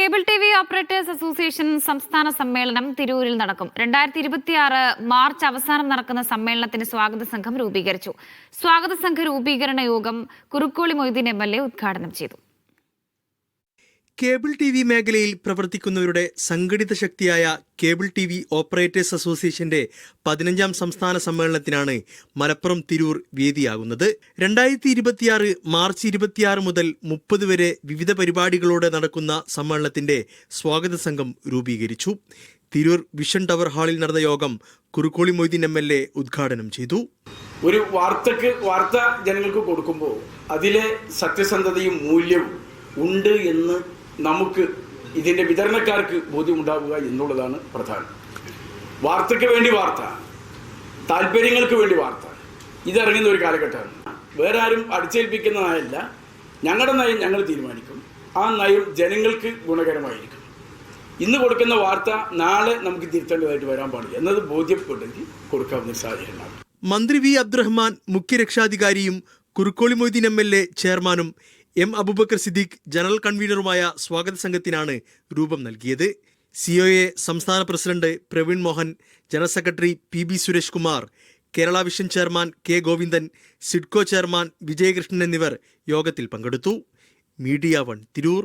Cable TV operators association സംസ്ഥാന സമ്മേളനം തിരൂരിൽ നടക്കും. 2026 മാർച്ച് അവസാനം നടക്കുന്ന സമ്മേളനത്തിന് സ്വാഗത സംഘം രൂപീകരിച്ചു. സ്വാഗത സംഘ രൂപീകരണ യോഗം കുറുക്കോളി മൊയ്തീൻ MLA ഉദ്ഘാടനം ചെയ്തു. കേബിൾ ടി വി മേഖലയിൽ പ്രവർത്തിക്കുന്നവരുടെ സംഘടിത ശക്തിയായ കേബിൾ ടി വി ഓപ്പറേറ്റേഴ്സ് അസോസിയേഷന്റെ 15ാം സംസ്ഥാന സമ്മേളനത്തിനാണ് മലപ്പുറം തിരൂർ വേദിയാകുന്നത്. 2026 മാർച്ച് 26 മുതൽ 30 വരെ വിവിധ പരിപാടികളോടെ നടക്കുന്ന സമ്മേളനത്തിന്റെ സ്വാഗത സംഘം രൂപീകരിച്ചു. തിരൂർ വിഷൻ ടവർ ഹാളിൽ നടന്ന യോഗം കുറുക്കോളി മൊയ്തീൻ MLA ഉദ്ഘാടനം ചെയ്തു. ഒരു വാർത്ത ജനങ്ങൾക്ക് കൊടുക്കുമ്പോൾ അതിലെ സത്യസന്ധതയും മൂല്യവും ഉണ്ട് എന്ന് നമുക്ക് ഇതിൻ്റെ വിതരണക്കാർക്ക് ബോധ്യമുണ്ടാവുക എന്നുള്ളതാണ് പ്രധാനം. വാർത്തയ്ക്ക് വേണ്ടി വാർത്ത, താല്പര്യങ്ങൾക്ക് വേണ്ടി വാർത്ത, ഇതിറങ്ങുന്ന ഒരു കാലഘട്ടമാണ്. വേറെ ആരും അടിച്ചേൽപ്പിക്കുന്ന നയമല്ല, ഞങ്ങളുടെ നയം ഞങ്ങൾ തീരുമാനിക്കും. ആ നയം ജനങ്ങൾക്ക് ഗുണകരമായിരിക്കും. ഇന്ന് കൊടുക്കുന്ന വാർത്ത നാളെ നമുക്ക് തിരുത്തേണ്ടതായിട്ട് വരാൻ പാടില്ല എന്നത് ബോധ്യപ്പെട്ടെങ്കിൽ കൊടുക്കാവുന്ന സാഹചര്യമാണ്. മന്ത്രി വി അബ്ദുറഹ്മാൻ മുഖ്യരക്ഷാധികാരിയും കുറുക്കോളി മൊയ്തീൻ MLA ചെയർമാനും M അബൂബക്കർ സിദ്ദീഖ് ജനറൽ കൺവീനറുമായ സ്വാഗത സംഘത്തിനാണ് രൂപം നൽകിയത്. COA സംസ്ഥാന president Praveen Mohan, general secretary PB Suresh Kumar, Kerala vision chairman K Govindan, SIDCO chairman Vijayakrishnan എന്നിവർ യോഗത്തിൽ പങ്കെടുത്തു. മീഡിയ 1 തിരൂർ.